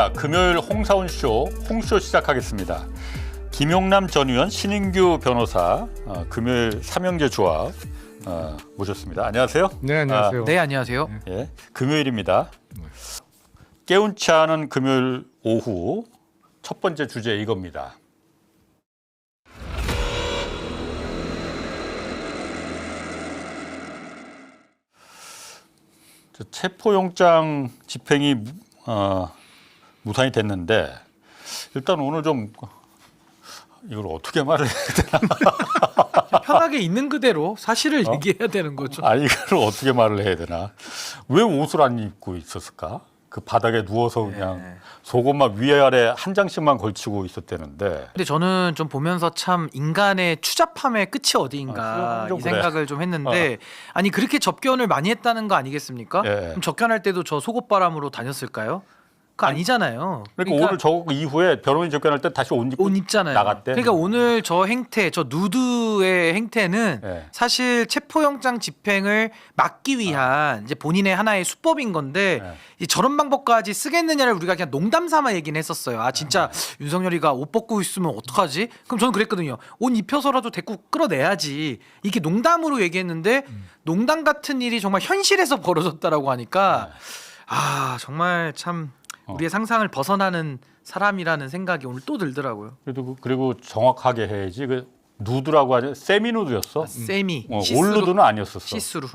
자, 금요일 홍사훈 쇼, 홍쇼 시작하겠습니다. 김용남 전 의원, 신인규 변호사, 금요일 삼형제 조합 모셨습니다. 안녕하세요. 네, 안녕하세요. 네, 안녕하세요. 예, 금요일입니다. 깨운치 않은 금요일 오후 첫 번째 주제 이겁니다. 체포영장 집행이 무산이 됐는데 일단 오늘 좀 이걸 어떻게 말을 해야 되나? 편하게 있는 그대로 사실을 얘기해야 되는 거죠. 아, 이걸 어떻게 말을 해야 되나? 왜 옷을 안 입고 있었을까? 그 바닥에 누워서 그냥 속옷만 위아래 한 장씩만 걸치고 있었다는데. 근데 저는 좀 보면서 참 인간의 추잡함의 끝이 어디인가 좀 이 그래. 생각을 좀 했는데 아니 그렇게 접견을 많이 했다는 거 아니겠습니까? 예. 그럼 접견할 때도 저 속옷바람으로 다녔을까요? 그거 아니잖아요. 그러니까 오늘 저 이후에 변호인 접견할 때 다시 옷 입고 옷 입잖아요. 나갔대. 그러니까 오늘 저 행태, 저 누드의 행태는 예. 사실 체포영장 집행을 막기 위한 이제 본인의 하나의 수법인 건데 예. 이 저런 방법까지 쓰겠느냐를 우리가 그냥 농담 삼아 얘기는 했었어요. 아 진짜 윤석열이가 옷 벗고 있으면 어떡하지? 그럼 저는 그랬거든요. 옷 입혀서라도 데리고 끌어내야지. 이게 농담으로 얘기했는데 농담 같은 일이 정말 현실에서 벌어졌다라고 하니까 아 정말 참 우리의 상상을 벗어나는 사람이라는 생각이 오늘 또 들더라고요. 그리고 정확하게 해야지. 그 누드라고 하죠. 세미 누드였어. 세미, 올 누드는 아니었었어. 시스루.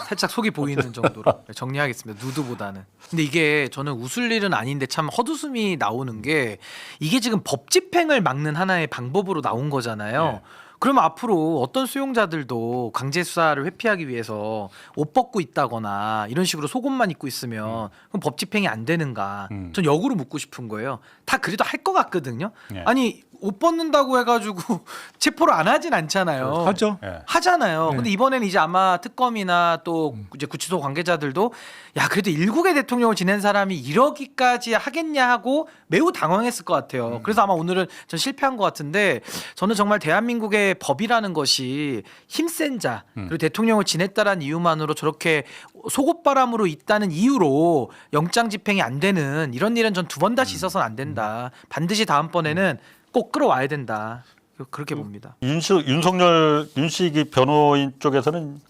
살짝 속이 보이는 정도로 정리하겠습니다. 누드보다는. 근데 이게 저는 웃을 일은 아닌데 참 헛웃음이 나오는 게 이게 지금 법 집행을 막는 하나의 방법으로 나온 거잖아요. 네. 그러면 앞으로 어떤 수용자들도 강제 수사를 회피하기 위해서 옷 벗고 있다거나 이런 식으로 속옷만 입고 있으면 그럼 법 집행이 안 되는가? 전 역으로 묻고 싶은 거예요. 다 그래도 할 것 같거든요. 네. 아니 옷 벗는다고 해가지고 체포를 안 하진 않잖아요. 하죠. 예. 하잖아요. 네. 근데 이번에는 이제 아마 특검이나 또 이제 구치소 관계자들도 야 그래도 일국의 대통령을 지낸 사람이 이러기까지 하겠냐 하고 매우 당황했을 것 같아요. 그래서 아마 오늘은 전 실패한 것 같은데 저는 정말 대한민국의 법이라는 것이 힘센 자 그리고 대통령을 지냈다라는 이유만으로 저렇게 속옷바람으로 있다는 이유로 영장 집행이 안 되는 이런 일은 전 두 번 다시 있어서는 안 된다. 반드시 다음번에는 꼭 끌어와야 된다. 그렇게 봅니다. 윤식이 변호인 쪽에서는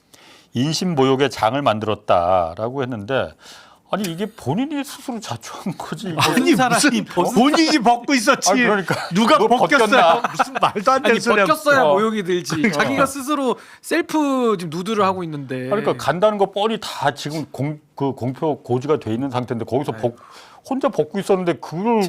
인신모욕의 장을 만들었다라고 했는데 아니 이게 본인이 스스로 자초한 거지. 이거. 아니 무슨 본인이 벗고 있었지. 아니, 그러니까. 누가 뭐 벗겼어요? 벗겼나? 무슨 말도 안 되는 아니 소리. 벗겼어야 어. 모욕이 들지. 자기가 스스로 셀프 지금 누드를 하고 있는데. 그러니까 간다는 거 뻔히 다 지금 공표 고지가 돼 있는 상태인데 거기서 혼자 벗고 있었는데 그걸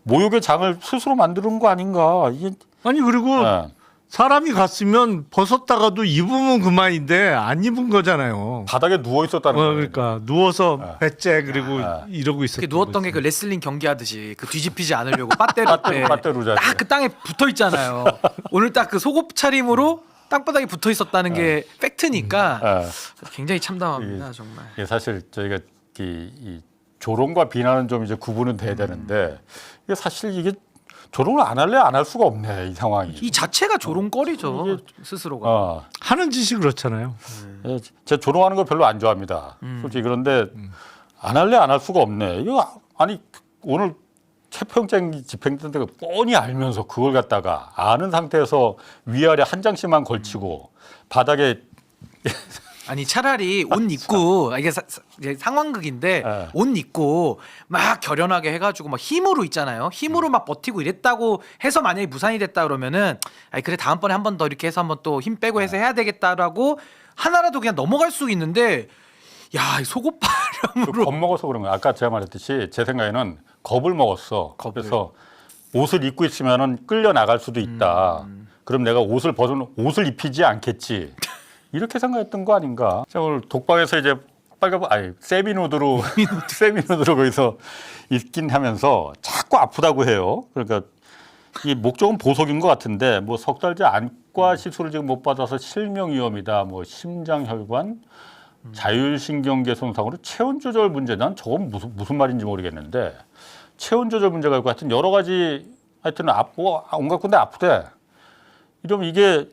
모욕의 장을 스스로 만드는 거 아닌가? 이게 아니 그리고 예. 사람이 갔으면 벗었다가도 입으면 그만인데 안 입은 거잖아요. 바닥에 누워 있었다는 거예요. 그러니까 누워서 배째 그리고 이러고 있었던 그게 누웠던 게 그 레슬링 경기하듯이 그 뒤집히지 않으려고 빠떼로 빠떼로 자지. 딱 그 땅에 붙어 있잖아요. 오늘 딱 그 속옷 차림으로 땅바닥에 붙어 있었다는 게 팩트니까 예. 굉장히 참담합니다 정말. 예, 사실 저희가 이 조롱과 비난은 좀 이제 구분은 돼야 되는데 이게 사실 이게 조롱을 안 할래 안 할 수가 없네 이 상황이. 이 자체가 조롱거리죠 스스로가. 하는 짓이 그렇잖아요. 예, 제가 조롱하는 거 별로 안 좋아합니다. 솔직히 그런데 안 할래 안 할 수가 없네. 이거 아니 오늘 체포영장 집행된데 뻔히 알면서 그걸 갖다가 아는 상태에서 위아래 한 장씩만 걸치고 바닥에 아니 차라리 옷 입고 이게 이게 상황극인데 네. 옷 입고 막 결연하게 해가지고 막 힘으로 있잖아요. 힘으로 막 버티고 이랬다고 해서 만약에 무산이 됐다 그러면은 아니 그래 다음번에 한 번 더 이렇게 해서 한번 또 힘 빼고 해서 해야 되겠다라고 하나라도 그냥 넘어갈 수 있는데 야 이 속옷바람으로 겁먹어서 그런 거야. 아까 제가 말했듯이 제 생각에는 겁을 먹었어. 그래서 옷을 입고 있으면은 끌려 나갈 수도 있다. 그럼 내가 옷을 입히지 않겠지. 이렇게 생각했던 거 아닌가? 제가 오늘 독방에서 이제 세미누드로 거기서 있긴 하면서 자꾸 아프다고 해요. 그러니까 이 목적은 보석인 것 같은데 뭐 석 달째 안과 시술을 지금 못 받아서 실명 위험이다. 뭐 심장혈관, 자율신경계 손상으로 체온 조절 문제. 난 저건 무슨 말인지 모르겠는데 체온 조절 문제가 있고 하여튼 여러 가지 하여튼 온갖 건데 아프대. 이러면 이게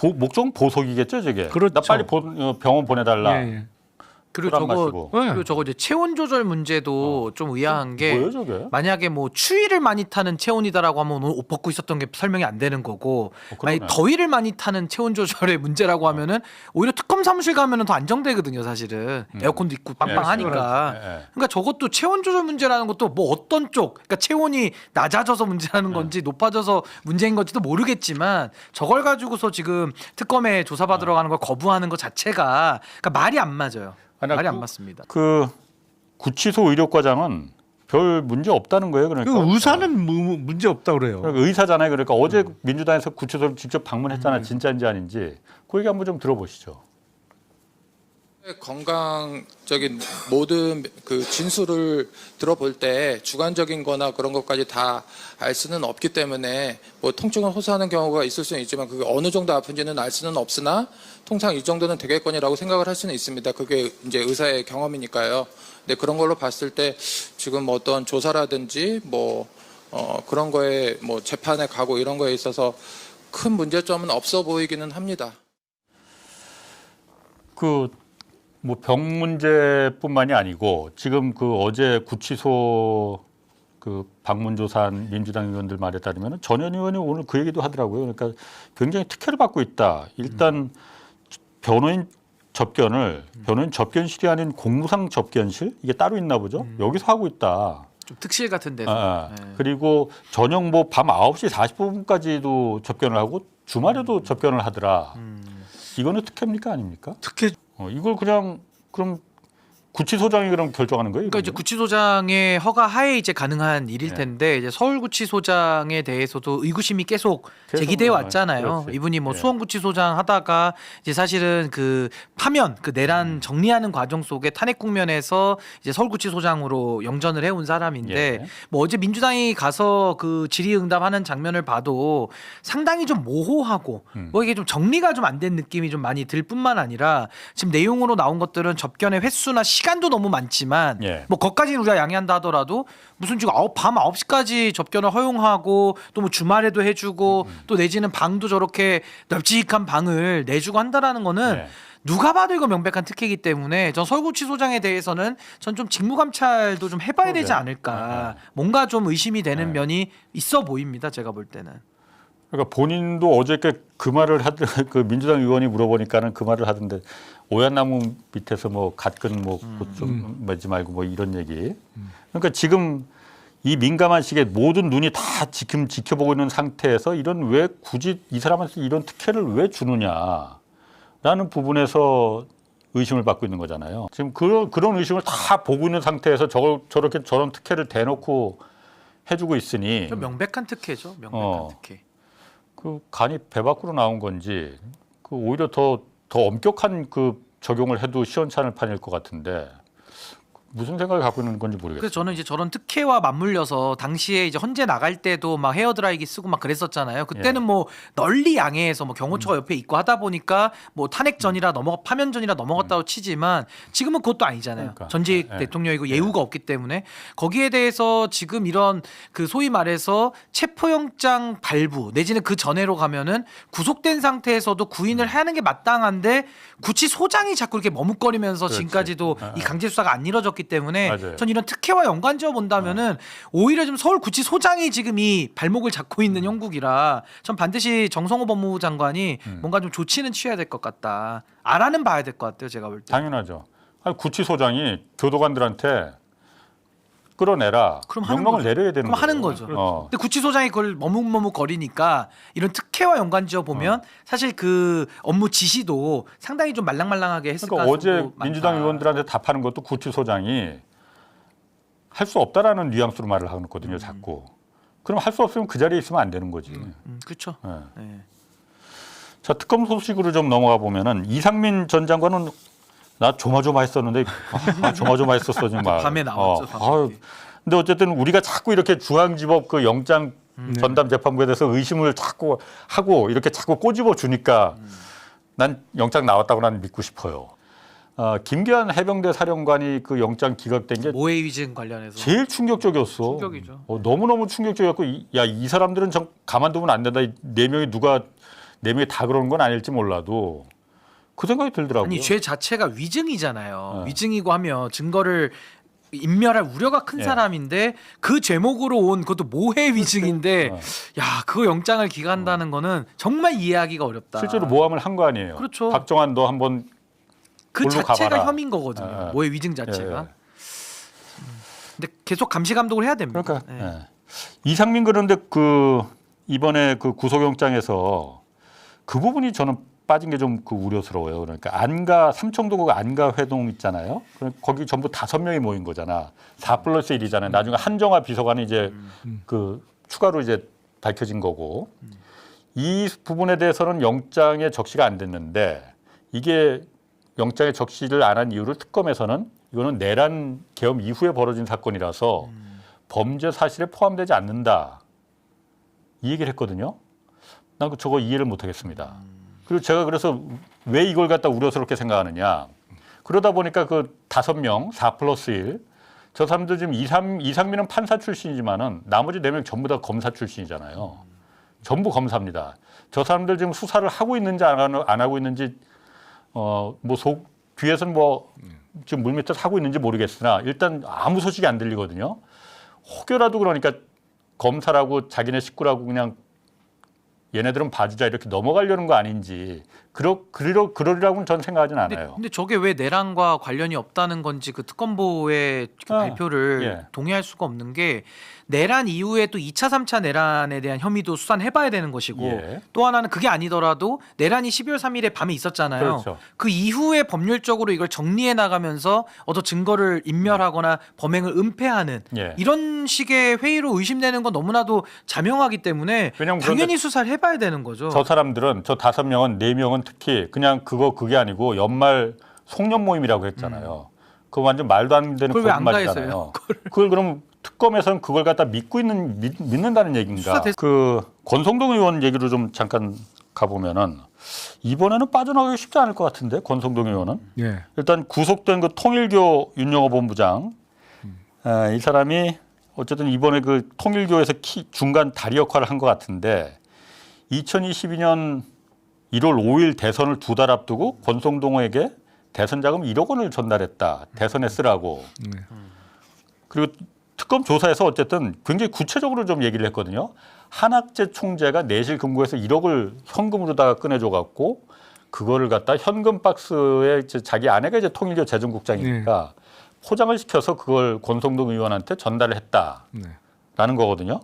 목적은 보석이겠죠, 저게. 그렇죠. 나 빨리 병원 보내달라. 예, 예. 그리고 술안 저거 마시고. 그리고 저거 이제 체온 조절 문제도 좀 의아한 게 뭐예요 저게? 만약에 뭐 추위를 많이 타는 체온이다라고 하면 오늘 옷 벗고 있었던 게 설명이 안 되는 거고 그러네. 만약 더위를 많이 타는 체온 조절의 문제라고 하면은 오히려 특검 사무실 가면은 더 안정되거든요 사실은 에어컨도 있고 빵빵하니까 예, 예. 그러니까 저것도 체온 조절 문제라는 것도 뭐 어떤 쪽 그러니까 체온이 낮아져서 문제라는 건지 높아져서 문제인 건지도 모르겠지만 저걸 가지고서 지금 특검에 조사받으러 가는 걸 거부하는 것 자체가 그러니까 말이 안 맞아요. 아니, 말이 안 맞습니다. 그 구치소 의료과장은 별 문제 없다는 거예요. 그러니까 그 의사는 문제 없다 그래요. 그러니까 의사잖아요. 그러니까 어제 민주당에서 구치소를 직접 방문했잖아요. 진짜인지 아닌지 그 얘기 한번 좀 들어보시죠. 건강적인 모든 그 진술을 들어볼 때 주관적인 거나 그런 것까지 다 알 수는 없기 때문에 뭐 통증을 호소하는 경우가 있을 수는 있지만 그게 어느 정도 아픈지는 알 수는 없으나 통상 이 정도는 되겠거니라고 생각을 할 수는 있습니다. 그게 이제 의사의 경험이니까요. 근데 그런 걸로 봤을 때 지금 뭐 어떤 조사라든지 뭐 그런 거에 뭐 재판에 가고 이런 거에 있어서 큰 문제점은 없어 보이기는 합니다. 그 뭐 병 문제뿐만이 아니고 지금 그 어제 구치소 그 방문 조사한 민주당 의원들 말에 따르면 전현 의원이 오늘 그 얘기도 하더라고요. 그러니까 굉장히 특혜를 받고 있다. 일단 변호인 접견실이 아닌 공무상 접견실 이게 따로 있나 보죠. 여기서 하고 있다. 좀 특실 같은 데서. 네. 그리고 저녁 뭐 밤 9시 45분까지도 접견을 하고 주말에도 접견을 하더라. 이거는 특혜입니까 아닙니까? 특혜 이걸 그냥 그럼 구치소장이 그럼 결정하는 거예요? 그러니까 이제 이거는? 구치소장의 허가 하에 이제 가능한 일일 네. 텐데 이제 서울구치소장에 대해서도 의구심이 계속 제기되어 왔잖아요. 그렇지. 이분이 뭐 예. 수원구치소장 하다가 이제 사실은 그 파면 그 내란 정리하는 과정 속에 탄핵 국면에서 이제 서울구치소장으로 영전을 해온 사람인데 예. 뭐 어제 민주당이 가서 그 질의응답하는 장면을 봐도 상당히 좀 모호하고 뭐 이게 좀 정리가 좀 안 된 느낌이 좀 많이 들 뿐만 아니라 지금 내용으로 나온 것들은 접견의 횟수나 시간도 너무 많지만 예. 뭐 거기까지는 우리가 양해한다 하더라도 무슨 지금 밤 9시까지 접견을 허용하고 또 뭐 주말에도 해주고 또 내지는 방도 저렇게 널찍한 방을 내주고 한다라는 거는 예. 누가 봐도 이거 명백한 특혜이기 때문에 전 서울구치소장에 대해서는 전 좀 직무감찰도 좀 해봐야 되지 않을까 뭔가 좀 의심이 되는 면이 있어 보입니다 제가 볼 때는. 그러니까 본인도 어저께 그 말을 그 민주당 의원이 물어보니까는 그 말을 하던데 오얏나무 밑에서 뭐 갓근 뭐좀 매지 말고 뭐 이런 얘기. 그러니까 지금 이 민감한 시기에 모든 눈이 다 지금 지켜보고 있는 상태에서 이런 왜 굳이 이 사람한테 이런 특혜를 왜 주느냐라는 부분에서 의심을 받고 있는 거잖아요. 지금 그런 의심을 다 보고 있는 상태에서 저런 특혜를 대놓고 해주고 있으니 좀 명백한 특혜죠. 명백한 특혜. 그 간이 배 밖으로 나온 건지 그 오히려 더 엄격한 그 적용을 해도 시원찮을 판일 것 같은데 무슨 생각을 갖고 있는 건지 모르겠어요. 그래서 저는 이제 저런 특혜와 맞물려서 당시에 이제 헌재 나갈 때도 막 헤어드라이기 쓰고 막 그랬었잖아요. 그때는 예. 뭐 널리 양해해서 뭐 경호처가 옆에 있고 하다 보니까 뭐 탄핵 전이라 파면 전이라 넘어갔다고 치지만 지금은 그것도 아니잖아요. 그러니까. 전직 예. 대통령이고 예우가 없기 때문에 거기에 대해서 지금 이런 그 소위 말해서 체포영장 발부 내지는 그 전에로 가면은 구속된 상태에서도 구인을 하는 게 마땅한데 구치소장이 자꾸 이렇게 머뭇거리면서 그렇지. 지금까지도 이 강제 수사가 안 이뤄졌기 때문에 맞아요. 전 이런 특혜와 연관지어 본다면은 오히려 좀 서울구치소장이 지금 이 발목을 잡고 있는 형국이라 전 반드시 정성호 법무부 장관이 뭔가 좀 조치는 취해야 될 것 같다. 알아는 봐야 될 것 같아요. 제가 볼 때. 당연하죠. 아니, 구치소장이 교도관들한테 끌어내라 그럼 하는 명령을 거죠. 내려야 되는 그럼 하는 거예요. 거죠. 근데 구치소장이 그걸 머뭇머뭇거리니까 이런 특혜와 연관지어 보면 사실 그 업무 지시도 상당히 좀 말랑말랑하게 했을 그러니까 가능성도 어제 많다. 민주당 의원들한테 답하는 것도 구치소장이 할 수 없다라는 뉘앙스로 말을 하거든요. 자꾸. 그럼 할 수 없으면 그 자리에 있으면 안 되는 거지. 그렇죠. 네. 네. 자, 특검 소식으로 좀 넘어가 보면은 이상민 전 장관은 나 조마조마했었는데 조마조마했었어 정말. 밤에 나왔죠. 근데 어쨌든 우리가 자꾸 이렇게 중앙지법 그 영장 전담 재판부에 대해서 의심을 자꾸 하고 이렇게 자꾸 꼬집어 주니까 난 영장 나왔다고 난 믿고 싶어요. 김기한 해병대 사령관이 그 영장 기각된 게 모해 위증 관련해서 제일 충격적이었어. 충격이죠. 너무너무 충격적이었고 이 사람들은 가만두면 안 된다. 네 명이 다 그러는 건 아닐지 몰라도 그 생각이 들더라고요. 아니 죄 자체가 위증이잖아요. 네. 위증이고 하면 증거를 인멸할 우려가 큰 예. 사람인데 그 제목으로 온 그것도 모해 위증인데 어. 야 그거 영장을 기각한다는 거는 정말 이해하기가 어렵다. 실제로 모함을 한 거 아니에요. 그렇죠. 박정환 너 한번 그 골로 자체가 가봐라. 혐의인 거거든요. 예. 모해 위증 자체가. 예, 예. 근데 계속 감시 감독을 해야 됩니다. 그러니까 예. 예. 이상민 그런데 그 이번에 그 구속영장에서 그 부분이 저는 빠진 게 좀 그 우려스러워요. 그러니까 안가 삼청도 그 안가 회동 있잖아요. 거기 전부 5명이 모인 거잖아. 4+1이잖아요. 나중에 한정화 비서관이 이제 그 추가로 이제 밝혀진 거고 이 부분에 대해서는 영장에 적시가 안 됐는데 이게 영장에 적시를 안 한 이유를 특검에서는 이거는 내란 계엄 이후에 벌어진 사건이라서 범죄 사실에 포함되지 않는다 이 얘기를 했거든요. 난 저거 이해를 못 하겠습니다. 그리고 제가 그래서 왜 이걸 갖다 우려스럽게 생각하느냐. 그러다 보니까 그 5명 4+1 저 사람들 지금 이상민은 판사 출신이지만은 나머지 4명 전부 다 검사 출신이잖아요. 전부 검사입니다. 저 사람들 지금 수사를 하고 있는지 안 하고 있는지 뒤에서는 지금 물밑에서 하고 있는지 모르겠으나 일단 아무 소식이 안 들리거든요. 혹여라도 그러니까 검사라고 자기네 식구라고 그냥 얘네들은 봐주자 이렇게 넘어가려는 거 아닌지 그러리라고는 저는 생각하지는 않아요. 근데 저게 왜 내란과 관련이 없다는 건지 그 특검보의 그 발표를 예. 동의할 수가 없는 게 내란 이후에 또 2차, 3차 내란에 대한 혐의도 수사는 해봐야 되는 것이고 예. 또 하나는 그게 아니더라도 내란이 12월 3일에 밤에 있었잖아요. 그렇죠. 그 이후에 법률적으로 이걸 정리해 나가면서 어떤 증거를 인멸하거나 범행을 은폐하는 예. 이런 식의 회의로 의심되는 건 너무나도 자명하기 때문에 왜냐면 당연히 수사를 해봐야 되는 거죠. 저 사람들은 저 5명은 4명은 특히 그냥 그게 아니고 연말 송년 모임이라고 했잖아요. 그거 완전 말도 안 되는 그걸 왜 안 거짓말이잖아요. 가했어요? 그걸 그럼 특검에서는 그걸 갖다 믿는다는 얘기인가? 수사 됐- 그 권성동 의원 얘기로 좀 잠깐 가보면은 이번에는 빠져나가기 쉽지 않을 것 같은데 권성동 의원은 예. 일단 구속된 그 통일교 윤영호 본부장 이 사람이 어쨌든 이번에 그 통일교에서 중간 다리 역할을 한 것 같은데 2022년 1월 5일 대선을 2달 앞두고 권성동에게 대선 자금 1억 원을 전달했다. 대선에 쓰라고. 그리고 특검 조사에서 어쨌든 굉장히 구체적으로 좀 얘기를 했거든요. 한학재 총재가 내실 금고에서 1억을 현금으로다가 꺼내줘 갖고 그거를 갖다 현금 박스에 이제 자기 아내가 이제 통일교 재정국장이니까 포장을 시켜서 그걸 권성동 의원한테 전달을 했다라는 거거든요.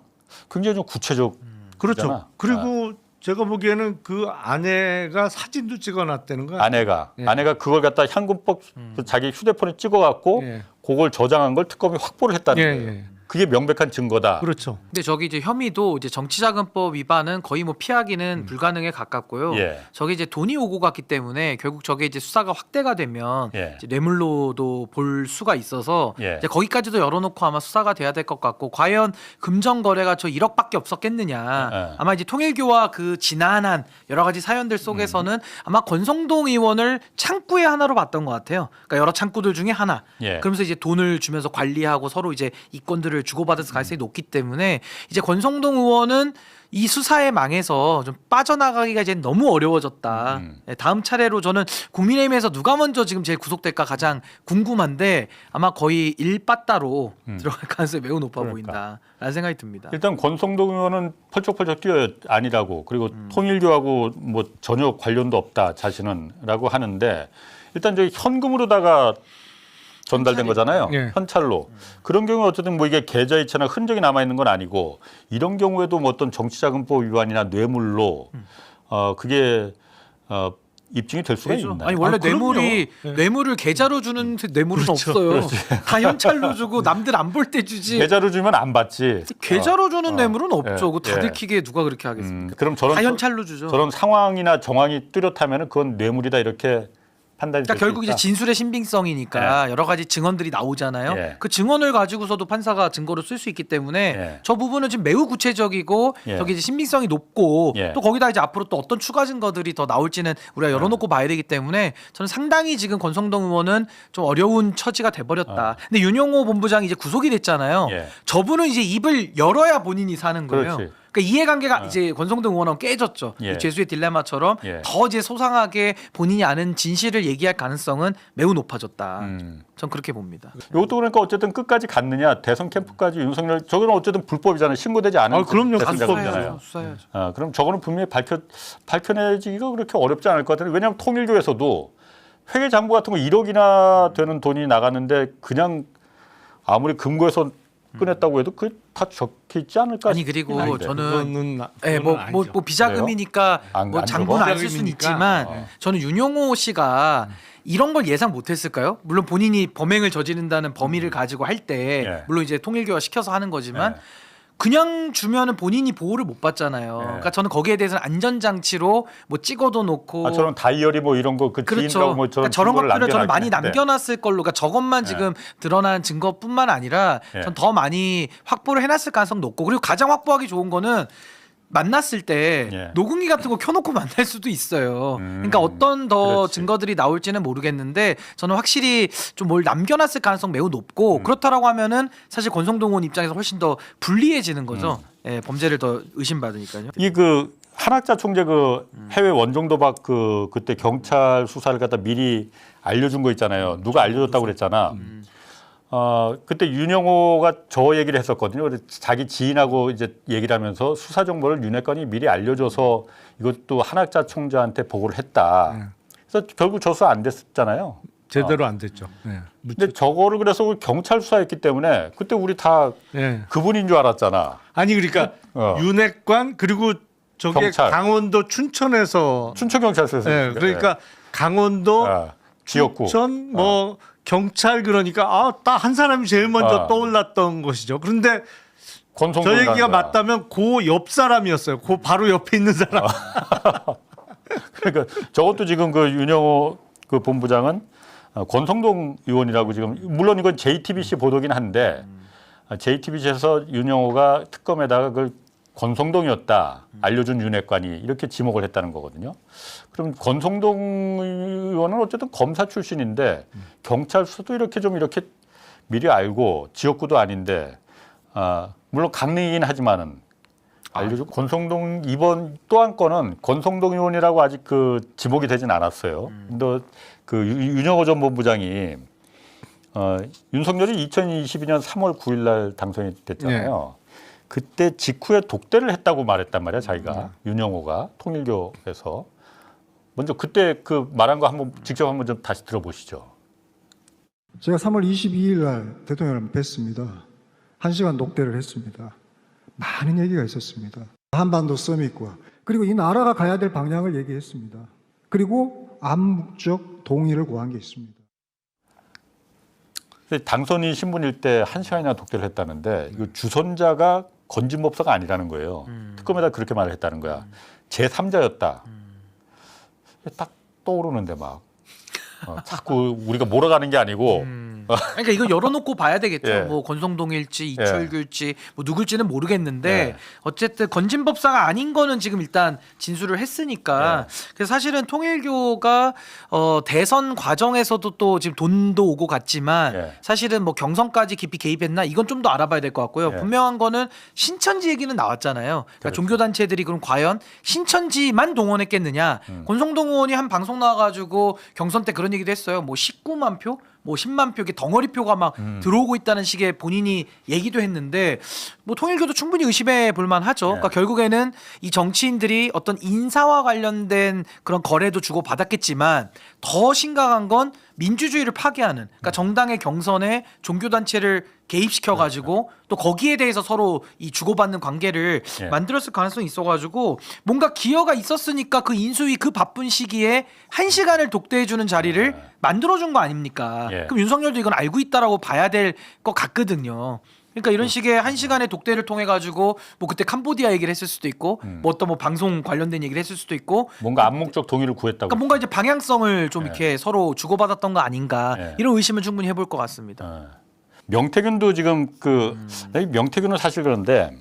굉장히 좀 구체적. 그렇죠. 그리고 제가 보기에는 그 아내가 사진도 찍어놨다는 거야. 아내가 그걸 갖다 현금법 자기 휴대폰에 찍어갖고 예. 그걸 저장한 걸 특검이 확보를 했다는 예, 거예요. 예. 그게 명백한 증거다. 그렇죠. 근데 저기 이제 혐의도 이제 정치자금법 위반은 거의 뭐 피하기는 불가능에 가깝고요. 예. 저게 이제 돈이 오고 갔기 때문에 결국 저게 이제 수사가 확대가 되면 예. 이제 뇌물로도 볼 수가 있어서 예. 이제 거기까지도 열어놓고 아마 수사가 돼야 될 것 같고 과연 금전 거래가 저 1억밖에 없었겠느냐. 예. 아마 이제 통일교와 그 지난한 여러 가지 사연들 속에서는 아마 권성동 의원을 창구의 하나로 봤던 것 같아요. 그러니까 여러 창구들 중에 하나. 예. 그러면서 이제 돈을 주면서 관리하고 서로 이제 이권들을 주고받을 가능성이 높기 때문에 이제 권성동 의원은 이 수사에 망해서 좀 빠져나가기가 이제 너무 어려워졌다. 네, 다음 차례로 저는 국민의힘에서 누가 먼저 지금 제일 구속될까 가장 궁금한데 아마 거의 일빠따로 들어갈 가능성이 매우 높아 보인다라는 생각이 듭니다. 일단 권성동 의원은 펄쩍펄쩍 뛰어 아니라고 그리고 통일교하고 뭐 전혀 관련도 없다 자신은라고 하는데 일단 저기 현금으로다가 전달된 거잖아요. 예. 현찰로. 그런 경우에 어쨌든 뭐 이게 계좌이체나 흔적이 남아 있는 건 아니고 이런 경우에도 뭐 어떤 정치자금법 위반이나 뇌물로 그게 입증이 될 수가 되죠. 있나요? 아니 원래 그럼요. 뇌물을 계좌로 주는 뇌물은 없어요. 다 현찰로 주고 남들 안 볼 때 주지. 계좌로 주면 안 받지. 계좌로 주는 뇌물은 없죠. 예, 그거 다 예. 들키게 누가 그렇게 하겠습니까? 그럼 다 현찰로 주죠. 저런 상황이나 정황이 뚜렷하면 그건 뇌물이다 이렇게 판단이 그러니까 될 수 결국 있다. 이제 진술의 신빙성이니까 여러 가지 증언들이 나오잖아요. 예. 그 증언을 가지고서도 판사가 증거로 쓸 수 있기 때문에 예. 저 부분은 지금 매우 구체적이고 예. 저기 이제 신빙성이 높고 예. 또 거기다 이제 앞으로 또 어떤 추가 증거들이 더 나올지는 우리가 열어놓고 봐야 되기 때문에 저는 상당히 지금 권성동 의원은 좀 어려운 처지가 돼버렸다. 근데 윤영호 본부장이 이제 구속이 됐잖아요. 예. 저분은 이제 입을 열어야 본인이 사는 거예요. 그렇지. 그러니까 이해관계가 이제 권성동 의원하고 깨졌죠. 예. 죄수의 딜레마처럼 예. 더 이제 소상하게 본인이 아는 진실을 얘기할 가능성은 매우 높아졌다. 전 그렇게 봅니다. 이것도 그러니까 어쨌든 끝까지 갔느냐 대선 캠프까지 윤석열 저거는 어쨌든 불법이잖아요. 신고되지 않은 그럼요. 대선 불법이잖아요. 자금이잖아요. 수사해야죠. 그럼 저거는 분명히 밝혀내기가 그렇게 어렵지 않을 것 같은데 왜냐하면 통일교에서도 회계 장부 같은 거 1억이나 되는 돈이 나갔는데 그냥 아무리 금고에서 꺼냈다고 해도 그 다 적혀 있지 않을까? 아니 그리고 싶은데. 저는 그거는 뭐 아니죠. 비자금이니까 안- 뭐 안 장부는 적어? 안 쓸 수는 비자금이니까. 있지만 저는 윤용호 씨가 이런 걸 예상 못했을까요? 물론 본인이 범행을 저지른다는 범위를 가지고 할 때 예. 물론 이제 통일교가 시켜서 하는 거지만 예. 그냥 주면은 본인이 보호를 못 받잖아요. 그러니까 저는 거기에 대해서는 안전장치로 뭐 찍어도 놓고 저런 다이어리 뭐 이런 거 그 그렇죠. 지인하고 뭐 그러니까 저런 증거를 것들을 저는 남겨놨긴 많이 했는데. 남겨놨을 걸로, 그러니까 저것만 지금 드러난 증거뿐만 아니라 예. 전 더 많이 확보를 해놨을 가능성 높고, 그리고 가장 확보하기 좋은 거는 만났을 때 예. 녹음기 같은 거 켜놓고 만날 수도 있어요. 그러니까 어떤 더 그렇지. 증거들이 나올지는 모르겠는데 저는 확실히 좀 뭘 남겨놨을 가능성 매우 높고 그렇다라고 하면은 사실 권성동 의원 입장에서 훨씬 더 불리해지는 거죠. 예, 범죄를 더 의심받으니까요. 이 그 한학자 총재 그 해외 원정 도박 그때 경찰 수사를 갖다 미리 알려준 거 있잖아요. 누가 알려줬다고 그랬잖아. 그때 윤영호가 저 얘기를 했었거든요. 그래서 자기 지인하고 이제 얘기를 하면서 수사 정보를 윤핵관이 미리 알려줘서 이것도 한학자 총재한테 보고를 했다. 그래서 결국 저수 안 됐잖아요. 제대로 안 됐죠. 네. 근데 저거를 그래서 경찰 수사했기 때문에 그때 우리 다 네. 그분인 줄 알았잖아. 아니 그러니까 윤핵관 그리고 저게 경찰. 강원도 춘천에서 춘천경찰서에서. 네, 그러니까 강원도 지역구. 춘천 뭐 경찰 그러니까 딱 한 사람이 제일 먼저 떠올랐던 것이죠. 그런데 저 얘기가 맞다면 그 옆 사람이었어요. 그 바로 옆에 있는 사람. 그러니까 저것도 지금 그 윤영호 그 본부장은 권성동 의원이라고 지금 물론 이건 JTBC 보도긴 한데 JTBC에서 윤영호가 특검에다가 그걸 권성동이었다 알려준 윤핵관이 이렇게 지목을 했다는 거거든요. 그럼 권성동 의원은 어쨌든 검사 출신인데 경찰 수도 이렇게 좀 이렇게 미리 알고 지역구도 아닌데 물론 강릉이긴 하지만은 알려주고 권성동 이번 또 한 건은 권성동 의원이라고 아직 그 지목이 되진 않았어요. 근데 그 윤영호 전 본부장이 윤석열이 2022년 3월 9일 날 당선이 됐잖아요. 그때 직후에 독대를 했다고 말했단 말이야, 자기가. 윤영호가 통일교에서. 먼저 그때 그 말한 거 한번 직접 한번 좀 다시 들어보시죠. 제가 3월 22일 날 대통령을 뵀습니다. 1시간 독대를 했습니다. 많은 얘기가 있었습니다. 한반도 서밋과 그리고 이 나라가 가야 될 방향을 얘기했습니다. 그리고 암묵적 동의를 구한 게 있습니다. 당선인 신분일 때 1시간이나 독대를 했다는데 이거 주선자가 건진법사가 아니라는 거예요. 특검에다 그렇게 말을 했다는 거야. 제3자였다. 딱 떠오르는데 막 자꾸 우리가 몰아가는 게 아니고 그러니까 이거 열어놓고 봐야 되겠죠. 예. 뭐 권성동일지 이철규일지 뭐 누굴지는 모르겠는데 어쨌든 건진법사가 아닌 거는 지금 일단 진술을 했으니까. 그래서 사실은 통일교가 대선 과정에서도 또 지금 돈도 오고 갔지만 사실은 뭐 경선까지 깊이 개입했나 이건 좀 더 알아봐야 될 것 같고요. 분명한 거는 신천지 얘기는 나왔잖아요. 그러니까 종교 단체들이 그럼 과연 신천지만 동원했겠느냐? 권성동 의원이 한 방송 나와가지고 경선 때 그런 얘기도 했어요. 뭐 19만 표, 뭐 10만 표, 이게 덩어리 표가 막 들어오고 있다는 식의 본인이 얘기도 했는데 뭐 통일교도 충분히 의심해 볼 만하죠. 그러니까 결국에는 이 정치인들이 어떤 인사와 관련된 그런 거래도 주고 받았겠지만 더 심각한 건 민주주의를 파괴하는, 그러니까 정당의 경선에 종교 단체를 개입시켜 가지고 또 거기에 대해서 서로 이 주고받는 관계를 만들었을 가능성이 있어가지고 뭔가 기여가 있었으니까 그 인수위 그 바쁜 시기에 1시간을 독대해주는 자리를 만들어준 거 아닙니까? 그럼 윤석열도 이건 알고 있다라고 봐야 될 것 같거든요. 그러니까 이런 식의 1시간의 독대를 통해 가지고 뭐 그때 캄보디아 얘기를 했을 수도 있고 뭐 어떤 뭐 방송 관련된 얘기를 했을 수도 있고 뭔가 암묵적 동의를 구했다고. 그러니까 뭔가 이제 방향성을 좀 이렇게 서로 주고받았던 거 아닌가 이런 의심은 충분히 해볼 것 같습니다. 명태균도 지금 명태균은 사실 그런데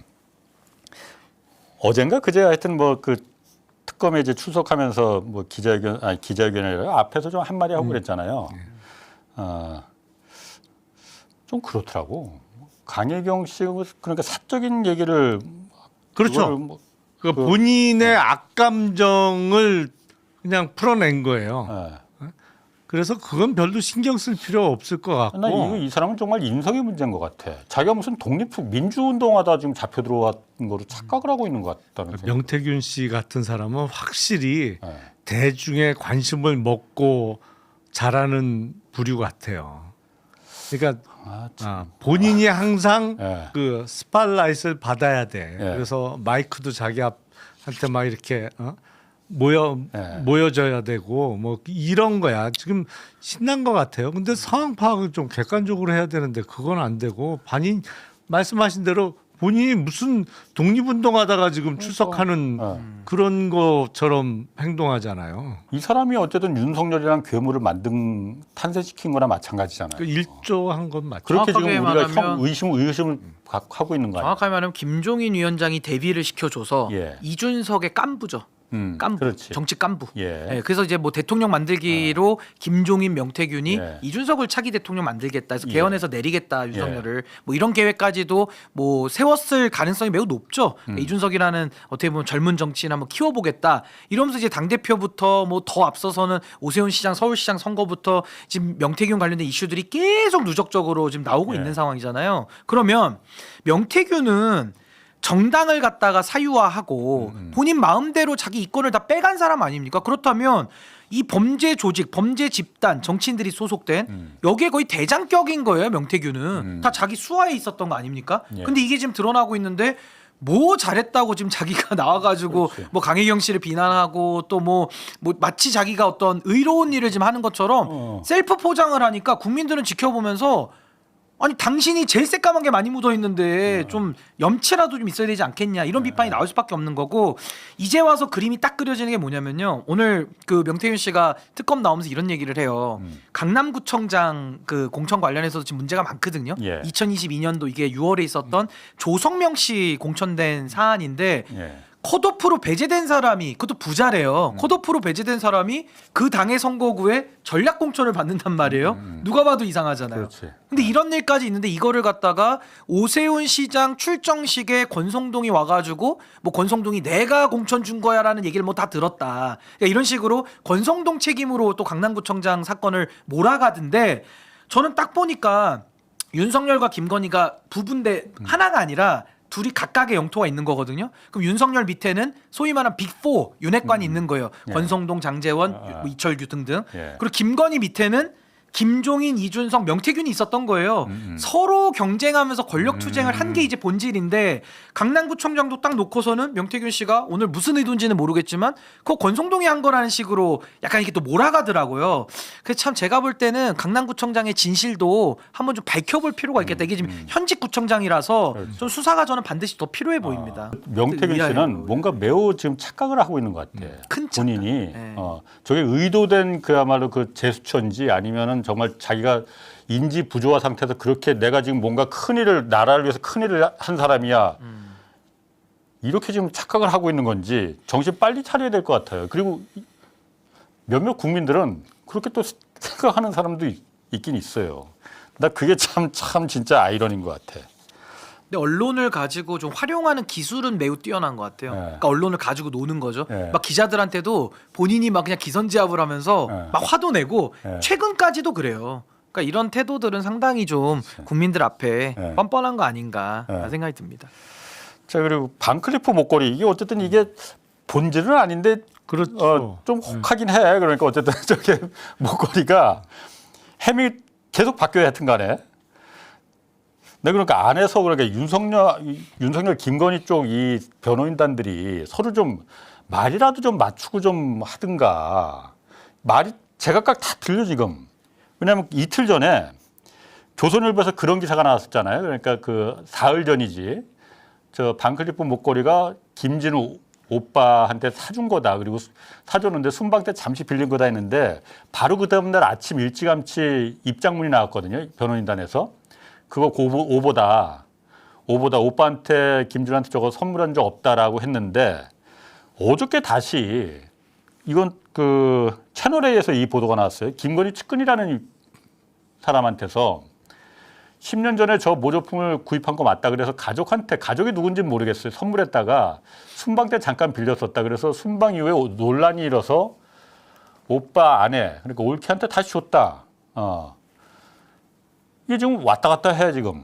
어젠가 그제 하여튼 뭐 그 특검에 이제 출석하면서 뭐 기자회견을 앞에서 좀 한마디 하고 그랬잖아요. 좀 그렇더라고. 강혜경 씨 그러니까 사적인 얘기를 그렇죠. 그걸 뭐, 그 본인의 악감정을 그냥 풀어낸 거예요. 예. 그래서 그건 별로 신경 쓸 필요 없을 것 같고. 나 이거 이 사람은 정말 인성의 문제인 것 같아. 자기가 무슨 민주운동하다 지금 잡혀 들어온 거로 착각을 하고 있는 것 같다는 생각. 명태균 씨 같은 사람은 확실히 예. 대중의 관심을 먹고 자라는 부류 같아요. 그러니까 본인이 항상 예. 그 스팟라이트를 받아야 돼. 예. 그래서 마이크도 자기한테 막 이렇게 예. 모여져야 되고 뭐 이런 거야. 지금 신난 것 같아요. 근데 상황 파악을 좀 객관적으로 해야 되는데 그건 안 되고 말씀하신 대로 본인이 무슨 독립운동하다가 지금 출석하는 그런 것처럼 행동하잖아요. 이 사람이 어쨌든 윤석열이랑 괴물을 탄생시킨 거나 마찬가지잖아요. 그 일조한 건 맞죠. 그렇게 지금 정확하게 우리가 말하면 의심을 하고 있는 거 아니에요? 정확하게 말하면 김종인 위원장이 데뷔를 시켜줘서 예. 이준석의 깐부죠. 깐부, 그렇지. 정치 깐부. 예. 예, 그래서 이제 뭐 대통령 만들기로 김종인, 명태균이 예. 이준석을 차기 대통령 만들겠다 해서 예. 개헌해서 내리겠다 윤석열을 뭐 이런 계획까지도 뭐 세웠을 가능성이 매우 높죠. 그러니까 이준석이라는 어떻게 보면 젊은 정치인 한번 키워보겠다 이러면서 이제 당 대표부터 뭐 더 앞서서는 오세훈 시장, 서울시장 선거부터 지금 명태균 관련된 이슈들이 계속 누적적으로 지금 나오고 예. 있는 상황이잖아요. 그러면 명태균은 정당을 갖다가 사유화하고 본인 마음대로 자기 이권을 다 빼간 사람 아닙니까? 그렇다면 이 범죄 조직, 범죄 집단, 정치인들이 소속된 여기에 거의 대장격인 거예요. 명태균은 다 자기 수하에 있었던 거 아닙니까? 예. 근데 이게 지금 드러나고 있는데 뭐 잘했다고 지금 자기가 나와가지고 그렇지. 뭐 강혜경 씨를 비난하고 또 뭐 마치 자기가 어떤 의로운 일을 지금 하는 것처럼 셀프 포장을 하니까 국민들은 지켜보면서 아니 당신이 제일 새까만 게 많이 묻어 있는데 좀 염치라도 좀 있어야 되지 않겠냐 이런 비판이 나올 수밖에 없는 거고 이제 와서 그림이 딱 그려지는 게 뭐냐면요 오늘 그 명태균 씨가 특검 나오면서 이런 얘기를 해요 강남구청장 그 공천 관련해서도 지금 문제가 많거든요. 예. 2022년도 이게 6월에 있었던 조성명 씨 공천된 사안인데 예. 컷오프로 배제된 사람이 그것도 부자래요. 컷오프로 배제된 사람이 그 당의 선거구에 전략 공천을 받는단 말이에요. 누가 봐도 이상하잖아요. 그렇지. 근데 이런 일까지 있는데 이거를 갖다가 오세훈 시장 출정식에 권성동이 와가지고 뭐 권성동이 내가 공천 준 거야라는 얘기를 뭐 다 들었다. 그러니까 이런 식으로 권성동 책임으로 또 강남구청장 사건을 몰아가던데 저는 딱 보니까 윤석열과 김건희가 부부인데 하나가 아니라 둘이 각각의 영토가 있는 거거든요. 그럼 윤석열 밑에는 소위 말하는 빅4 윤핵관이 있는 거예요. 예. 권성동, 장제원, 뭐 이철규 등등. 예. 그리고 김건희 밑에는 김종인, 이준석, 명태균이 있었던 거예요. 서로 경쟁하면서 권력 투쟁을 한 게 이제 본질인데 강남구청장도 딱 놓고서는 명태균 씨가 오늘 무슨 의도인지는 모르겠지만 그거 권성동이 한 거라는 식으로 약간 이렇게 또 몰아가더라고요. 그래서 참 제가 볼 때는 강남구청장의 진실도 한번 좀 밝혀볼 필요가 있겠다. 이게 지금 현직 구청장이라서 그렇죠. 좀 수사가 저는 반드시 더 필요해 보입니다. 명태균 의아해요. 씨는 뭔가 매우 지금 착각을 하고 있는 것 같아. 큰 착각. 본인이 네. 저게 의도된 그야말로 그 제스처인지 아니면은 정말 자기가 인지 부조화 상태에서 그렇게 내가 지금 뭔가 나라를 위해서 큰 일을 한 사람이야. 이렇게 지금 착각을 하고 있는 건지 정신 빨리 차려야 될 것 같아요. 그리고 몇몇 국민들은 그렇게 또 생각하는 사람도 있긴 있어요. 나 그게 참 진짜 아이러니인 것 같아. 근데 언론을 가지고 좀 활용하는 기술은 매우 뛰어난 것 같아요. 네. 그러니까 언론을 가지고 노는 거죠. 네. 막 기자들한테도 본인이 막 그냥 기선제압을 하면서 네. 막 화도 내고 네. 최근까지도 그래요. 그러니까 이런 태도들은 상당히 좀 국민들 앞에 네. 뻔뻔한 거 아닌가 네. 생각이 듭니다. 자 그리고 반클리프 목걸이 이게 어쨌든 이게 본질은 아닌데 그렇죠. 좀 혹하긴 해. 그러니까 어쨌든 저게 목걸이가 햄이 계속 바뀌어야 하여튼간에. 네, 그러니까 안에서 그러니까 윤석열 김건희 쪽 이 변호인단들이 서로 좀 말이라도 좀 맞추고 좀 하든가. 말이 제각각 다 들려 지금. 왜냐하면 이틀 전에 조선일보에서 그런 기사가 나왔었잖아요. 그러니까 그 사흘 전이지. 저 반클리프 목걸이가 김진우 오빠한테 사준 거다. 그리고 사줬는데 순방 때 잠시 빌린 거다 했는데 바로 그 다음날 아침 일찌감치 입장문이 나왔거든요. 변호인단에서. 그거 오보다 오빠한테 김준한테 저거 선물한 적 없다라고 했는데 어저께 다시 이건 그 채널A에서 이 보도가 나왔어요. 김건희 측근이라는 사람한테서 10년 전에 저 모조품을 구입한 거 맞다. 그래서 가족이 누군지 모르겠어요. 선물했다가 순방 때 잠깐 빌렸었다. 그래서 순방 이후에 논란이 일어서 오빠 아내 그러니까 올케한테 다시 줬다. 이게 지금 왔다 갔다 해 지금.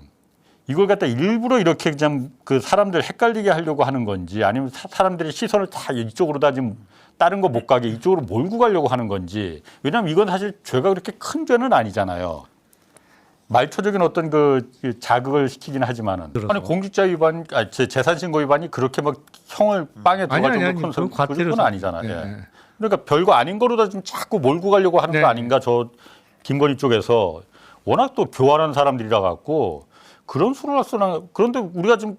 이걸 갖다 일부러 이렇게 그냥 그 사람들 헷갈리게 하려고 하는 건지 아니면 사람들이 시선을 다 이쪽으로 다 지금 다른 거 못 가게 이쪽으로 몰고 가려고 하는 건지. 왜냐하면 이건 사실 죄가 그렇게 큰 죄는 아니잖아요. 말초적인 어떤 그 자극을 시키긴 하지만은 들어서. 아니 공직자 위반, 재산신고 위반이 그렇게 막 형을 빵에 들어갈 정도 큰 그 정도는 아니잖아요. 예. 그러니까 별거 아닌 거로다 좀 자꾸 몰고 가려고 하는 거 아닌가 저 김건희 쪽에서 워낙 또 교활한 사람들이라 갖고 그런 수를 쓰나. 그런데 우리가 지금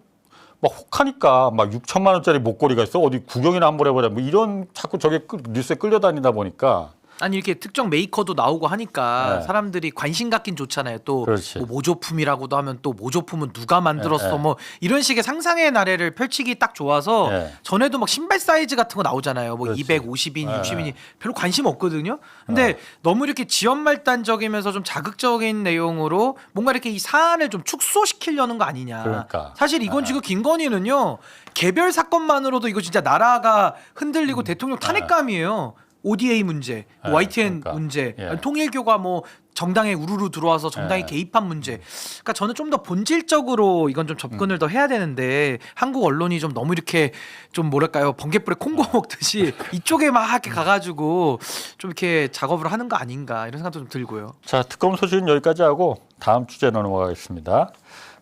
막 혹하니까 막 6천만 원짜리 목걸이가 있어 어디 구경이나 한번 해보자 뭐 이런 자꾸 저게 뉴스에 끌려다니다 보니까. 아니 이렇게 특정 메이커도 나오고 하니까 네. 사람들이 관심 갖긴 좋잖아요. 또 그렇지. 뭐 모조품이라고도 하면 또 모조품은 누가 만들었어 네, 네. 뭐 이런 식의 상상의 나래를 펼치기 딱 좋아서 네. 전에도 막 신발 사이즈 같은 거 나오잖아요. 뭐 그렇지. 250인, 네, 60인이 네. 별로 관심 없거든요. 근데 너무 이렇게 지연말단적이면서 좀 자극적인 내용으로 뭔가 이렇게 이 사안을 좀 축소시키려는 거 아니냐. 그러니까. 사실 이건 지금 김건희는요. 개별 사건만으로도 이거 진짜 나라가 흔들리고 대통령 탄핵감이에요. ODA 문제, 네, YTN 그러니까. 문제, 예. 통일교가 뭐 정당에 우르르 들어와서 정당에 예. 개입한 문제. 그러니까 저는 좀 더 본질적으로 이건 좀 접근을 더 해야 되는데 한국 언론이 좀 너무 이렇게 좀 뭐랄까요 번개불에 콩고 먹듯이 이쪽에 막 이렇게 가가지고 좀 이렇게 작업을 하는 거 아닌가 이런 생각도 좀 들고요. 자, 특검 소식은 여기까지 하고 다음 주제 넘어가겠습니다.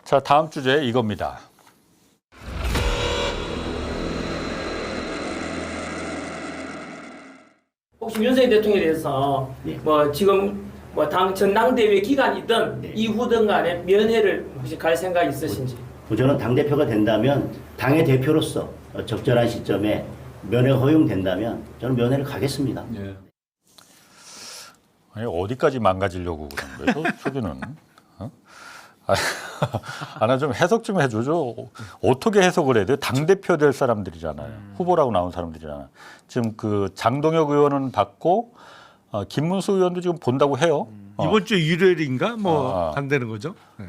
자, 다음 주제 이겁니다. 혹시 윤석열 대통령에 대해서 뭐 지금 뭐 당 전당대회 기간이든 이후든 간에 면회를 혹시 갈 생각 있으신지? 저는 당대표가 된다면 당의 대표로서 적절한 시점에 면회가 허용된다면 저는 면회를 가겠습니다. 아니, 어디까지 망가지려고 그런 거예요? 저기는. 나 좀 해석 좀 해줘죠. 어떻게 해석을 해야 돼요? 당대표 될 사람들이잖아요. 후보라고 나온 사람들이잖아요. 지금 그 장동혁 의원은 받고 김문수 의원도 지금 본다고 해요. 이번 주 일요일인가 뭐 아. 간다는 거죠. 네.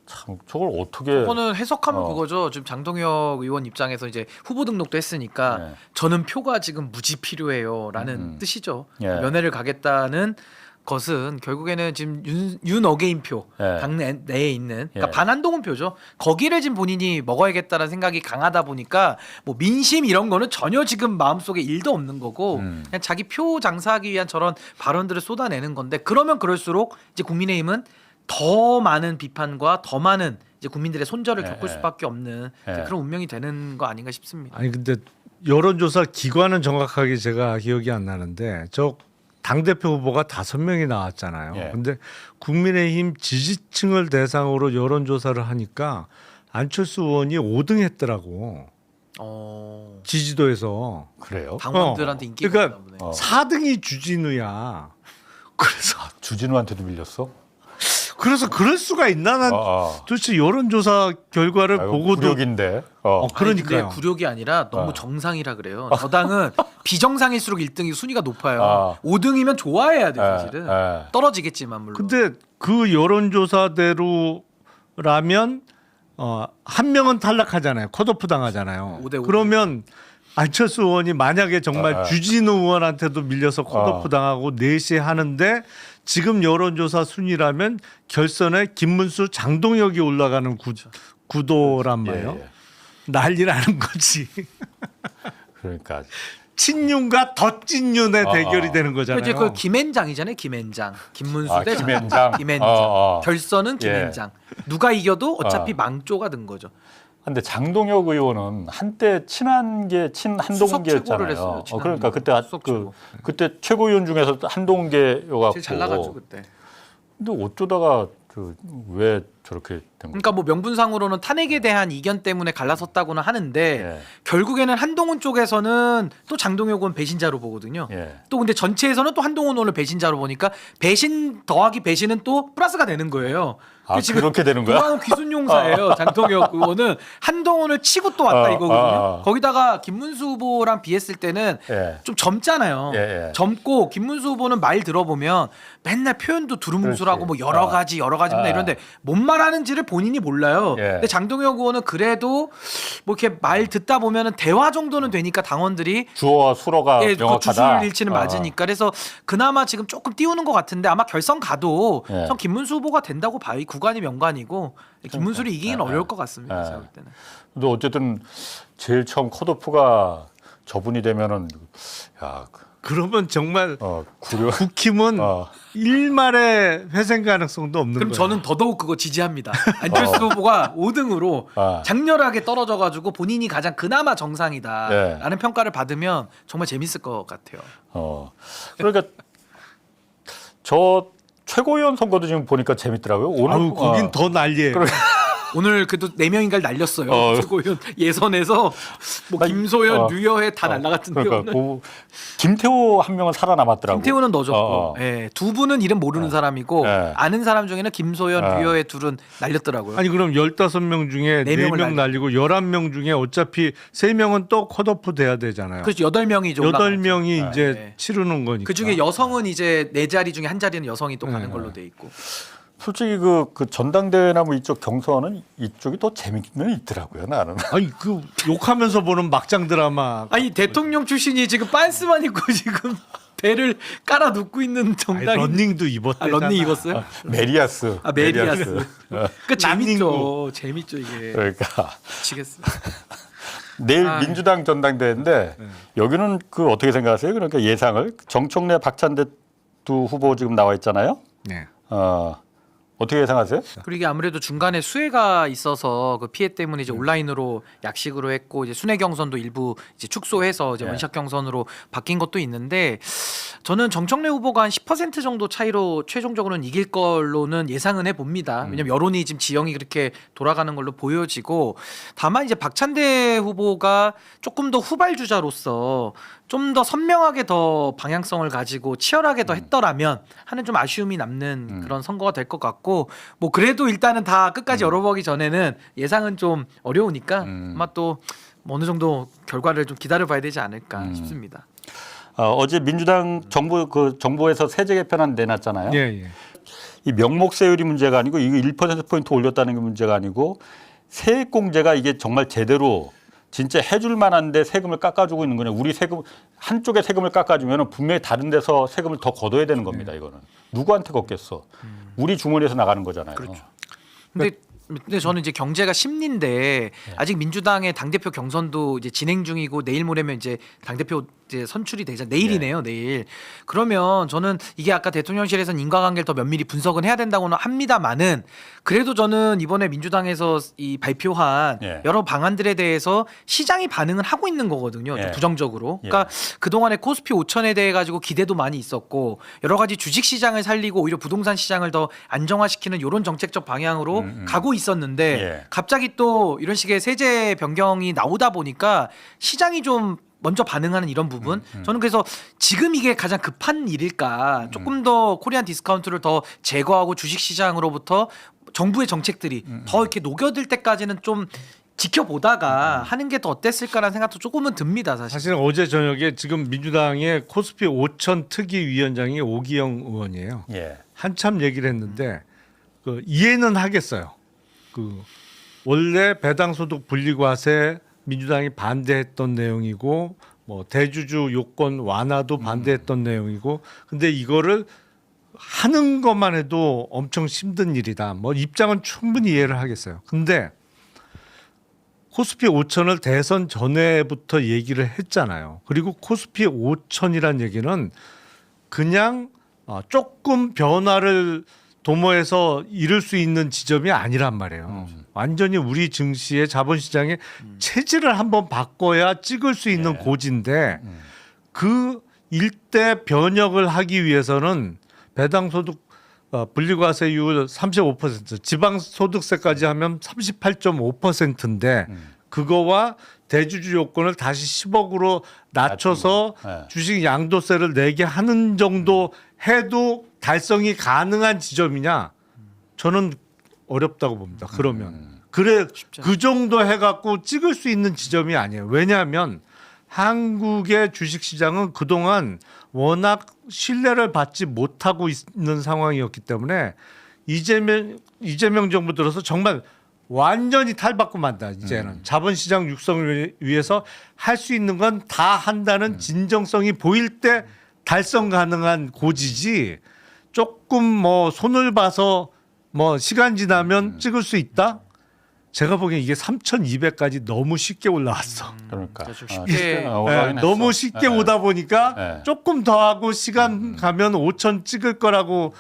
참 저걸 어떻게 그거는 해석하면 어. 그거죠. 지금 장동혁 의원 입장에서 이제 후보 등록도 했으니까 네. 저는 표가 지금 무지 필요해요라는 뜻이죠. 예. 면회를 가겠다는 것은 결국에는 지금 윤 어게인표 예. 당 내에 있는 그러니까 예. 반한동훈 표죠. 거기를 지금 본인이 먹어야겠다는 생각이 강하다 보니까 뭐 민심 이런 거는 전혀 지금 마음속에 일도 없는 거고 그냥 자기 표 장사하기 위한 저런 발언들을 쏟아내는 건데 그러면 그럴수록 이제 국민의힘은 더 많은 비판과 더 많은 이제 국민들의 손절을 예. 겪을 수밖에 없는 이제 예. 그런 운명이 되는 거 아닌가 싶습니다. 아니 근데 여론조사 기관은 정확하게 제가 기억이 안 나는데 저 당대표 후보가 5명이 나왔잖아요. 예. 근데 국민의힘 지지층을 대상으로 여론조사를 하니까 안철수 의원이 5등 했더라고. 지지도에서. 그래요? 당원들한테 인기가 그러니까 있나 보네. 4등이 주진우야. 그래서 주진우한테도 밀렸어? 그럴 수가 있나? 난 도대체 여론조사 결과를 보고도 굴욕인데. 아니, 그러니까요. 근데 굴욕이 아니라 너무 정상이라 그래요. 저당은 비정상일수록 1등이 순위가 높아요. 5등이면 좋아해야 돼 사실은. 떨어지겠지만 물론. 근데 그 여론조사대로라면 한 명은 탈락하잖아요. 컷오프 당하잖아요. 5대 5. 그러면 안철수 의원이 만약에 정말 주진우 의원한테도 밀려서 컷오프 당하고 넷이 하는데 지금 여론조사 순위라면 결선에 김문수, 장동혁이 올라가는 구도란 말이에요. 예. 난리 나는 거지. 그러니까 친윤과 덧친윤의 대결이 되는 거잖아요. 이제 그 김앤장이잖아요. 김앤장. 김문수 대 김앤장. 장동혁. 김앤장. 결선은 예. 김앤장. 누가 이겨도 어차피 망조가 된 거죠. 근데 장동혁 의원은 한때 친한동훈계였잖아요. 수석 최고를 했어요, 그러니까 그때 수석 최고. 그때 최고위원 중에서 한동훈계여갖고. 제일 잘 나갔죠 그때. 근데 어쩌다가 왜 저렇게 된 거예요? 그러니까 뭐 명분상으로는 탄핵에 대한 이견 때문에 갈라섰다고는 하는데 예. 결국에는 한동훈 쪽에서는 또 장동혁 의원 배신자로 보거든요. 예. 또 근데 전체에서는 또 한동훈 의원을 배신자로 보니까 배신 더하기 배신은 또 플러스가 되는 거예요. 아, 그렇게 되는 거야? 도망은 귀순용사예요. 장동혁 의원은 한동훈을 치고 또 왔다 이거거든요. 거기다가 김문수 후보랑 비했을 때는 예. 좀 젊잖아요. 예, 예. 젊고 김문수 후보는 말 들어보면 맨날 표현도 두루뭉술하고 뭐 그렇지. 여러 가지입니다. 이런데 뭔 말하는지를 본인이 몰라요. 예. 근데 장동혁 의원은 그래도 뭐 이렇게 말 듣다 보면은 대화 정도는 되니까 당원들이 주어와 수로가 예, 그 명확하다. 주술 일치는 맞으니까 그래서 그나마 지금 조금 띄우는 것 같은데 아마 결선 가도 예. 전 김문수 후보가 된다고 봐요. 이 구간이 명관이고 김문수를 이기긴 어려울 것 같습니다. 예. 제가 볼 때는. 근데 어쨌든 제일 처음 컷오프가 저분이 되면은 야, 그러면 정말 구려. 국힘은 일말의 회생 가능성도 없는 그럼 거예요. 저는 더더욱 그거 지지합니다. 안철수 후보가 5등으로 장렬하게 떨어져가지고 본인이 가장 그나마 정상이다라는 예. 평가를 받으면 정말 재밌을 것 같아요. 그러니까 저 최고위원 선거도 지금 보니까 재밌더라고요. 오늘 아유, 거긴 더 난리예요. 오늘 그래도 4명인가를 날렸어요. 최고위원 예선에서 뭐 김소연, 류여해 다 날라갔던데 그러니까 오늘. 김태호 한 명은 살아남았더라고. 김태우는 넣어줬고 예, 두 분은 이름 모르는 사람이고 아는 사람 중에는 김소연, 류여해 둘은 날렸더라고요. 아니 그럼 15명 중에 네 명을 4명 날리고 11명 중에 어차피 3명은 또 컷오프 돼야 되잖아요. 그래서 8명이죠. 8명이 이제 네. 치르는 거니까. 그 중에 여성은 이제 4자리 중에 한 자리는 여성이 또 가는 걸로 돼 있고. 솔직히 그 전당대회나 뭐 이쪽 경선은 이쪽이 더 재밌는 있더라고요. 나는. 아니 그 욕하면서 보는 막장 드라마. 아니 대통령 출신이 지금 빤스만 입고 지금 배를 깔아 눕고 있는 정당이. 아니, 런닝도 입었대잖아. 런닝 입었어요? 메리아스. 메리아스. 그 재밌죠. 난닝구. 재밌죠 이게. 그러니까 미치겠어. 내일 민주당 전당대회인데 여기는 그 어떻게 생각하세요? 그러니까 예상을 정청래 박찬대 두 후보 지금 나와 있잖아요. 네. 어떻게 예상하세요? 그리고 이게 아무래도 중간에 수해가 있어서 그 피해 때문에 이제 온라인으로 약식으로 했고 이제 순회 경선도 일부 이제 축소해서 이제 원샷 경선으로 바뀐 것도 있는데 저는 정청래 후보가 한 10% 정도 차이로 최종적으로는 이길 걸로는 예상은 해봅니다. 왜냐면 여론이 지금 지형이 그렇게 돌아가는 걸로 보여지고 다만 이제 박찬대 후보가 조금 더 후발주자로서 좀 더 선명하게 더 방향성을 가지고 치열하게 더 했더라면 하는 좀 아쉬움이 남는 그런 선거가 될 것 같고 뭐 그래도 일단은 다 끝까지 열어보기 전에는 예상은 좀 어려우니까 아마 또 어느 정도 결과를 좀 기다려봐야 되지 않을까 싶습니다. 어제 민주당 정부에서 세제 개편안 내놨잖아요. 예, 예. 이 명목세율이 문제가 아니고 이거 1%포인트 올렸다는 게 문제가 아니고 세액공제가 이게 정말 제대로 진짜 해줄 만한데 세금을 깎아주고 있는 거냐. 우리 세금 한쪽에 세금을 깎아주면 분명히 다른 데서 세금을 더 걷어야 되는 겁니다. 이거는 누구한테 걷겠어? 우리 주머니에서 나가는 거잖아요. 그렇죠. 근데 저는 이제 경제가 심리인데 아직 민주당의 당대표 경선도 이제 진행 중이고 내일 모레면 이제 당대표 이제 선출이 되잖아요. 내일이네요, 내일. 그러면 저는 이게 아까 대통령실에서는 인과관계를 더 면밀히 분석은 해야 된다고는 합니다만은 그래도 저는 이번에 민주당에서 이 발표한 여러 방안들에 대해서 시장이 반응을 하고 있는 거거든요. 좀 부정적으로. 그러니까 그동안에 코스피 5천에 대해 가지고 기대도 많이 있었고 여러 가지 주식 시장을 살리고 오히려 부동산 시장을 더 안정화시키는 이런 정책적 방향으로 가고 있었는데 갑자기 또 이런 식의 세제 변경이 나오다 보니까 시장이 좀 먼저 반응하는 이런 부분 저는 그래서 지금 이게 가장 급한 일일까 조금 더 코리안 디스카운트를 더 제거하고 주식시장으로부터 정부의 정책들이 더 이렇게 녹여들 때까지는 좀 지켜보다가 하는 게 더 어땠을까라는 생각도 조금은 듭니다. 사실 어제 저녁에 지금 민주당의 코스피 5천 특위위원장이 오기영 의원이에요. 한참 얘기를 했는데 그 이해는 하겠어요. 그 원래 배당소득 분리과세 민주당이 반대했던 내용이고 뭐 대주주 요건 완화도 반대했던 내용이고 근데 이거를 하는 것만 해도 엄청 힘든 일이다. 뭐 입장은 충분히 이해를 하겠어요. 근데 코스피 5천을 대선 전에부터 얘기를 했잖아요. 그리고 코스피 5천이란 얘기는 그냥 조금 변화를 도모해서 이룰 수 있는 지점이 아니란 말이에요. 완전히 우리 증시의 자본시장의 체질을 한번 바꿔야 찍을 수 있는 고지인데 그 일대 변혁을 하기 위해서는 배당소득 분리과세율 35%, 지방소득세까지 하면 38.5%인데 그거와 대주주 요건을 다시 10억으로 낮춰서 주식 양도세를 내게 하는 정도 해도 달성이 가능한 지점이냐? 저는 어렵다고 봅니다. 그러면 그래 그 정도 해갖고 찍을 수 있는 지점이 아니에요. 왜냐하면 한국의 주식시장은 그동안 워낙 신뢰를 받지 못하고 있는 상황이었기 때문에 이재명 정부 들어서 정말 완전히 탈바꿈 한다. 이제는 자본시장 육성을 위해서 할 수 있는 건 다 한다는 진정성이 보일 때 달성 가능한 고지지 조금 뭐 손을 봐서 뭐 시간 지나면 찍을 수 있다? 제가 보기엔 이게 3,200까지 너무 쉽게 올라왔어. 그러니까 좀 쉽게 너무 쉽게 오다 보니까 네. 조금 더 하고 시간 가면 5천 찍을 거라고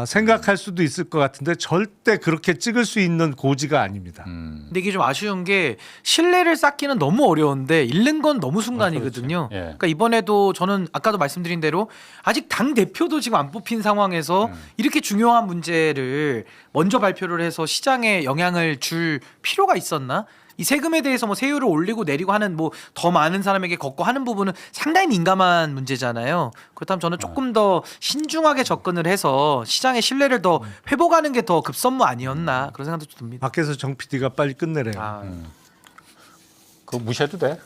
생각할 수도 있을 것 같은데 절대 그렇게 찍을 수 있는 고지가 아닙니다. 근데 이게 좀 아쉬운 게 신뢰를 쌓기는 너무 어려운데 잃는 건 너무 순간이거든요. 그렇지. 예. 그러니까 이번에도 저는 아까도 말씀드린 대로 아직 당 대표도 지금 안 뽑힌 상황에서 이렇게 중요한 문제를 먼저 발표를 해서 시장에 영향을 줄 필요가 있었나? 이 세금에 대해서 뭐 세율을 올리고 내리고 하는 뭐 더 많은 사람에게 걷고 하는 부분은 상당히 민감한 문제잖아요. 그렇다면 저는 조금 더 신중하게 접근을 해서 시장의 신뢰를 더 회복하는 게 더 급선무 아니었나 그런 생각도 좀 듭니다. 밖에서 정 PD가 빨리 끝내래요. 아, 그거 무시해도 돼.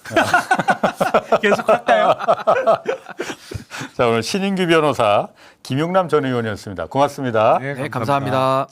계속 할까요? 자, 오늘 신인규 변호사, 김용남 전 의원이었습니다. 고맙습니다. 네, 감사합니다.